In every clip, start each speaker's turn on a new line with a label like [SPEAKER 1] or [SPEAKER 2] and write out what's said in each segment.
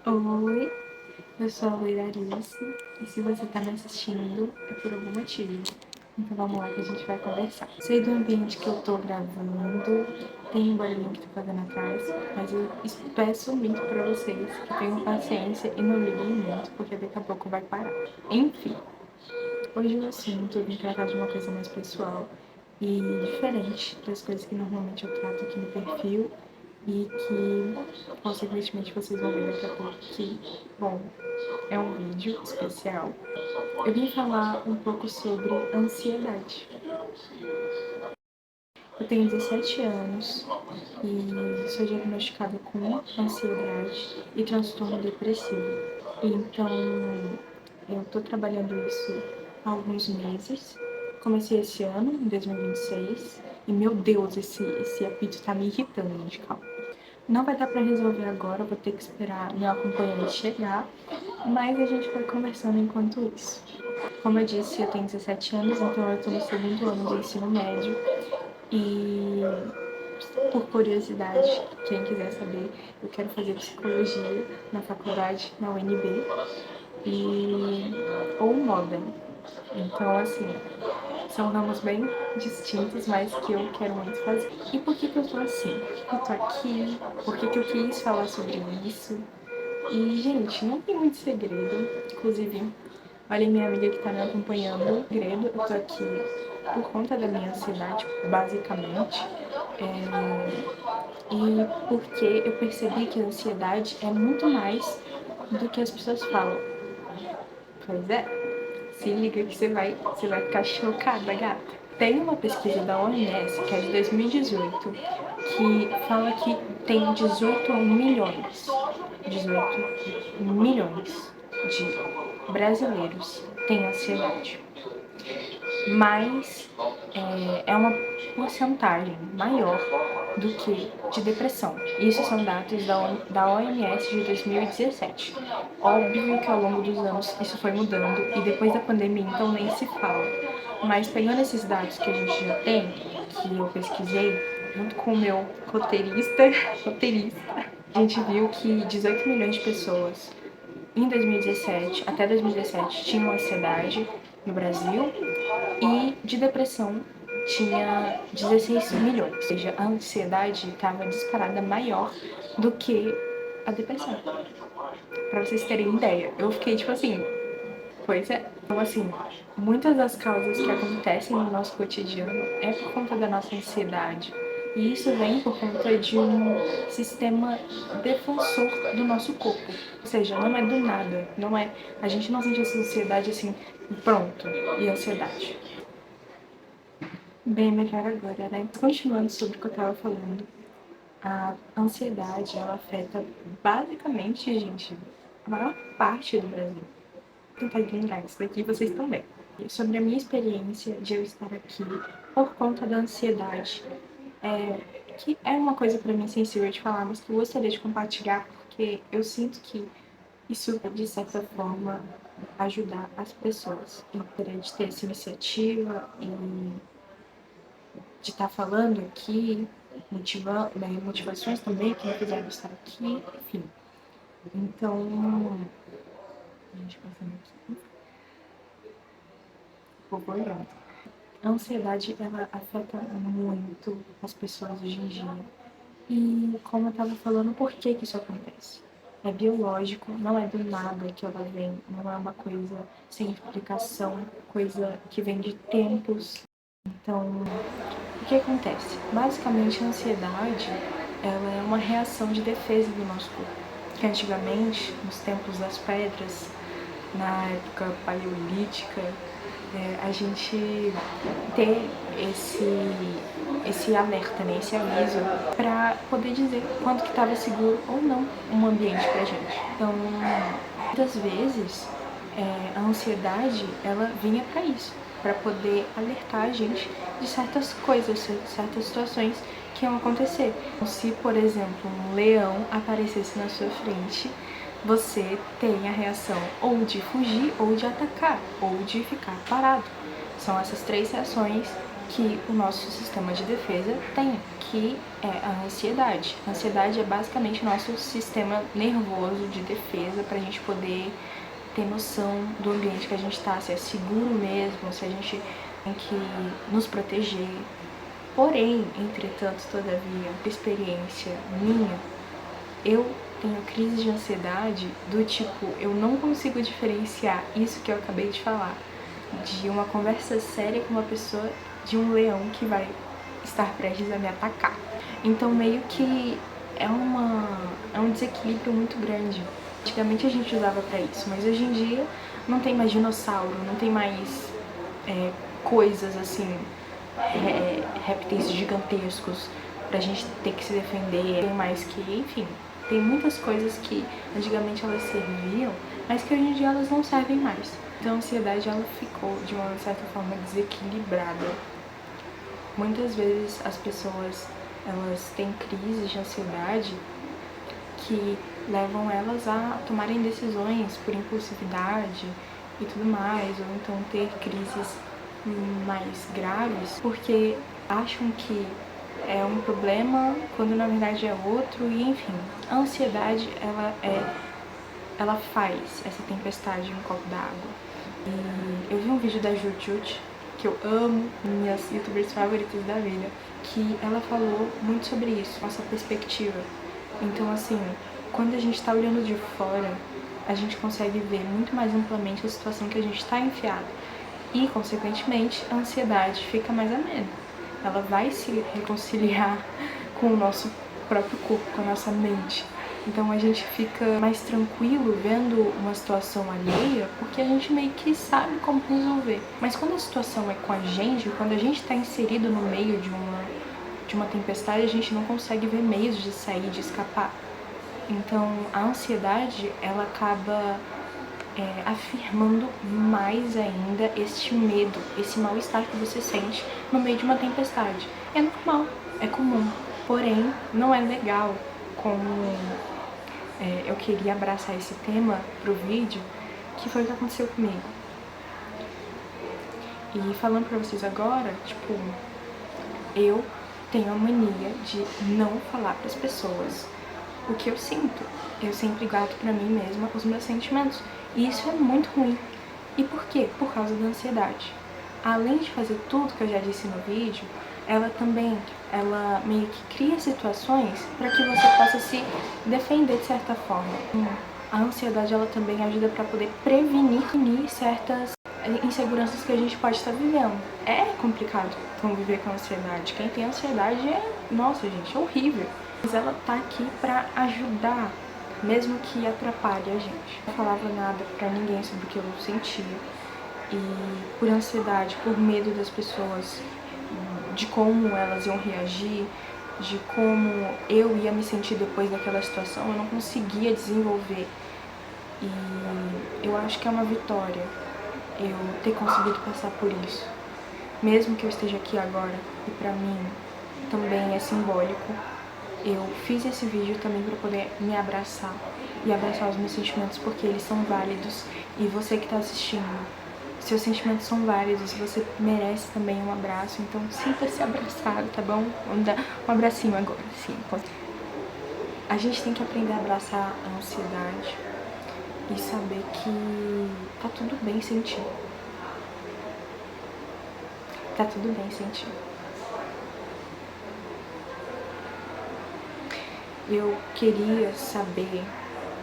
[SPEAKER 1] Oi, eu sou a Loira Alice e se você tá me assistindo é por algum motivo. Então vamos lá que a gente vai conversar. Sei do ambiente que eu tô gravando, tem um barulhinho que tô fazendo atrás, mas eu peço muito pra vocês que tenham paciência e não liguem muito, porque daqui a pouco vai parar. Enfim, hoje o assunto eu vim tratar de uma coisa mais pessoal e diferente das coisas que normalmente eu trato aqui no perfil e que, consequentemente, vocês vão ver daqui a pouco que, bom, é um vídeo especial. Eu vim falar um pouco sobre ansiedade. Eu tenho 17 anos e sou diagnosticada com ansiedade e transtorno depressivo. Então, eu tô trabalhando isso há alguns meses. Comecei esse ano, em 2026, e meu Deus, esse apito tá me irritando, gente, calma. Não vai dar pra resolver agora, vou ter que esperar meu acompanhante chegar, mas a gente vai conversando enquanto isso. Como eu disse, eu tenho 17 anos, então eu tô no segundo ano do ensino médio e, por curiosidade, quem quiser saber, eu quero fazer psicologia na faculdade, na UNB, ou moda. Então, assim, são ramos bem distintos, mas que eu quero muito fazer. E por que eu tô assim? Por que eu tô aqui? Por que eu quis falar sobre isso? E, gente, não tem muito segredo. Inclusive, olha minha amiga que tá me acompanhando. Segredo, eu tô aqui por conta da minha ansiedade, basicamente. E porque eu percebi que a ansiedade é muito mais do que as pessoas falam. Pois é, se liga que você vai ficar chocada, gata. Tem uma pesquisa da OMS, que é de 2018, que fala que tem 18 milhões, 18 milhões de brasileiros têm ansiedade. Mas é uma porcentagem maior do que de depressão. Isso são dados da OMS de 2017. Óbvio que ao longo dos anos isso foi mudando e depois da pandemia então nem se fala. Mas pegando esses dados que a gente já tem, que eu pesquisei, junto com o meu roteirista, a gente viu que 18 milhões de pessoas em 2017, até 2017, tinham ansiedade no Brasil e de depressão tinha 16 milhões. Ou seja, a ansiedade estava disparada maior do que a depressão. Pra vocês terem ideia, eu fiquei tipo assim, pois é. Então, assim, muitas das causas que acontecem no nosso cotidiano é por conta da nossa ansiedade. E isso vem por conta de um sistema defensor do nosso corpo. Ou seja, não é do nada, não é. A gente não sente essa ansiedade assim, pronto, e ansiedade. Bem melhor agora, né? Continuando sobre o que eu tava falando, a ansiedade, ela afeta basicamente, gente, a maior parte do Brasil. Vou tentar ignorar isso daqui, vocês também. Sobre a minha experiência de eu estar aqui por conta da ansiedade, que é uma coisa para mim sensível de falar, mas que eu gostaria de compartilhar, porque eu sinto que isso, de certa forma, ajudar as pessoas. Eu gostaria de ter essa iniciativa e de estar falando aqui, motivações também que me fizeram estar aqui, enfim. Então, gente, passando aqui, vou olhando. A ansiedade, ela afeta muito as pessoas hoje em dia. E como eu estava falando, por que isso acontece? É biológico, não é do nada que ela vem, não é uma coisa sem explicação, coisa que vem de tempos. Então, o que acontece? Basicamente, a ansiedade, ela é uma reação de defesa do nosso corpo. Que antigamente, nos tempos das pedras, na época paleolítica, a gente ter esse alerta, né, esse aviso, para poder dizer quanto que estava seguro ou não um ambiente pra gente. Então, muitas vezes, a ansiedade, ela vinha para isso, para poder alertar a gente de certas coisas, certas situações que iam acontecer. Se, por exemplo, um leão aparecesse na sua frente, você tem a reação ou de fugir, ou de atacar, ou de ficar parado. São essas três reações que o nosso sistema de defesa tem, que é a ansiedade. A ansiedade é basicamente o nosso sistema nervoso de defesa para a gente poder ter noção do ambiente que a gente está, se é seguro mesmo, se a gente tem que nos proteger. Porém, entretanto, todavia, experiência minha, eu tenho crise de ansiedade do tipo, eu não consigo diferenciar isso que eu acabei de falar de uma conversa séria com uma pessoa, de um leão que vai estar prestes a me atacar. Então meio que é um desequilíbrio muito grande. Antigamente a gente usava pra isso, mas hoje em dia não tem mais dinossauro, não tem mais coisas assim, répteis gigantescos pra gente ter que se defender, tem mais que, enfim, tem muitas coisas que antigamente elas serviam, mas que hoje em dia elas não servem mais. Então a ansiedade ela ficou de uma certa forma desequilibrada. Muitas vezes as pessoas elas têm crises de ansiedade que levam elas a tomarem decisões por impulsividade e tudo mais, ou então ter crises mais graves porque acham que é um problema quando na verdade é outro, e enfim, a ansiedade ela faz essa tempestade em um copo d'água. E eu vi um vídeo da Jujut, que eu amo, minhas youtubers favoritas da vida, que ela falou muito sobre isso, nossa perspectiva. Então assim, quando a gente tá olhando de fora, a gente consegue ver muito mais amplamente a situação que a gente tá enfiado. E, consequentemente, a ansiedade fica mais amena. Ela vai se reconciliar com o nosso próprio corpo, com a nossa mente. Então a gente fica mais tranquilo vendo uma situação alheia, porque a gente meio que sabe como resolver. Mas quando a situação é com a gente, quando a gente está inserido no meio de uma tempestade, a gente não consegue ver meios de sair, de escapar. Então a ansiedade, ela acaba afirmando mais ainda este medo, esse mal-estar que você sente no meio de uma tempestade. É normal, é comum, porém não é legal como eu queria abraçar esse tema pro vídeo, que foi o que aconteceu comigo. E falando pra vocês agora, tipo, eu tenho a mania de não falar pras pessoas o que eu sinto. Eu sempre guardo pra mim mesma os meus sentimentos. E isso é muito ruim. E por quê? Por causa da ansiedade. Além de fazer tudo que eu já disse no vídeo, ela meio que cria situações para que você possa se defender de certa forma. A ansiedade, ela também ajuda para poder prevenir certas inseguranças que a gente pode estar vivendo. É complicado conviver com a ansiedade. Quem tem ansiedade nossa gente, é horrível. Mas ela tá aqui para ajudar, mesmo que atrapalhe a gente. Não falava nada pra ninguém sobre o que eu sentia. E por ansiedade, por medo das pessoas, de como elas iam reagir, de como eu ia me sentir depois daquela situação, eu não conseguia desenvolver. E eu acho que é uma vitória eu ter conseguido passar por isso. Mesmo que eu esteja aqui agora, e pra mim também é simbólico, eu fiz esse vídeo também para poder me abraçar e abraçar os meus sentimentos, porque eles são válidos. E você que tá assistindo, seus sentimentos são válidos, você merece também um abraço, então sinta-se abraçado, tá bom? Vamos dar um abracinho agora, sim. A gente tem que aprender a abraçar a ansiedade e saber que tá tudo bem sentir. Tá tudo bem sentir. Eu queria saber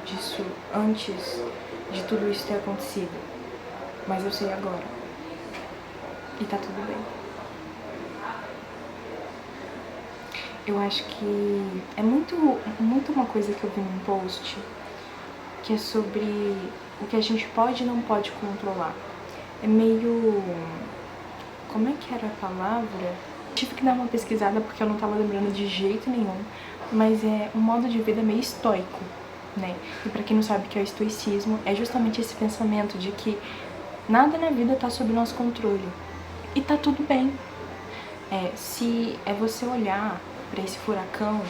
[SPEAKER 1] disso antes de tudo isso ter acontecido, mas eu sei agora. E tá tudo bem. Eu acho que é muito uma coisa que eu vi num post, que é sobre o que a gente pode e não pode controlar. É meio... como é que era a palavra? Tive que dar uma pesquisada porque eu não tava lembrando de jeito nenhum. Mas é um modo de vida meio estoico, né? E pra quem não sabe o que é o estoicismo, é justamente esse pensamento de que nada na vida tá sob nosso controle. E tá tudo bem. Se é você olhar pra esse furacão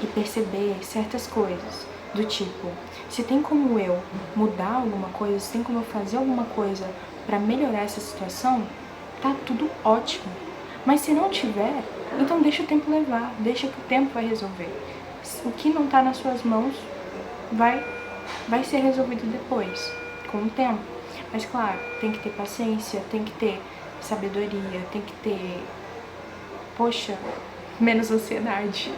[SPEAKER 1] e perceber certas coisas, do tipo, se tem como eu mudar alguma coisa, se tem como eu fazer alguma coisa pra melhorar essa situação, tá tudo ótimo. Mas se não tiver, então deixa o tempo levar, deixa que o tempo vai resolver. O que não tá nas suas mãos vai ser resolvido depois, com o tempo. Mas claro, tem que ter paciência, tem que ter sabedoria, tem que ter, poxa, menos ansiedade.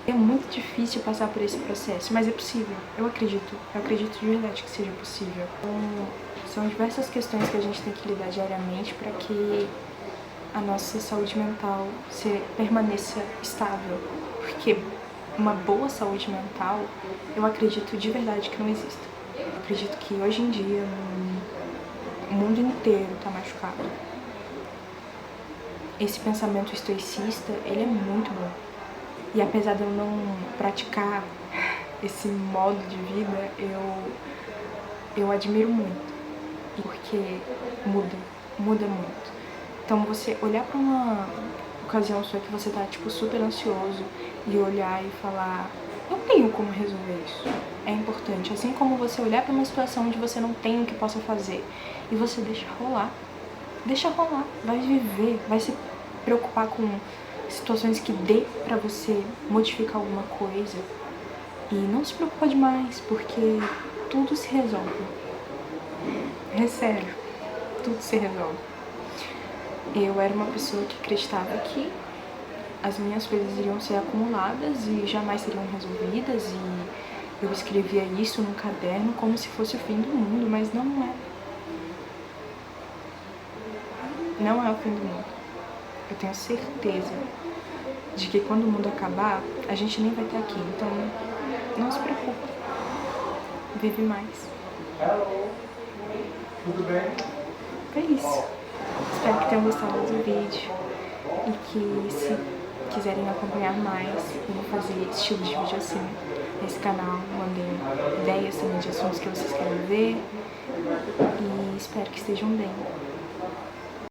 [SPEAKER 1] É muito difícil passar por esse processo, mas é possível. Eu acredito de verdade que seja possível. Então, são diversas questões que a gente tem que lidar diariamente para que a nossa saúde mental permaneça estável. Porque uma boa saúde mental, eu acredito de verdade que não existe. Eu acredito que hoje em dia o mundo inteiro está machucado. Esse pensamento estoicista, ele é muito bom. E apesar de eu não praticar esse modo de vida, eu admiro muito. Porque muda muito. Então você olhar para uma ocasião sua que você tá tipo super ansioso e olhar e falar, eu tenho como resolver isso. É importante, assim como você olhar para uma situação onde você não tem o que possa fazer e você deixa rolar, vai viver, vai se preocupar com situações que dê pra você modificar alguma coisa e não se preocupa demais, porque tudo se resolve. É sério, tudo se resolve. Eu era uma pessoa que acreditava que as minhas coisas iriam ser acumuladas e jamais seriam resolvidas, e eu escrevia isso num caderno como se fosse o fim do mundo, mas não é. Não é o fim do mundo. Eu tenho certeza de que quando o mundo acabar, a gente nem vai estar aqui, então não se preocupe. Vive mais.
[SPEAKER 2] Tudo bem?
[SPEAKER 1] É isso. Espero que tenham gostado do vídeo e que, se quiserem acompanhar mais, eu vou fazer estilo de vídeo assim nesse canal. Mandem ideias também de assuntos que vocês querem ver e espero que estejam bem.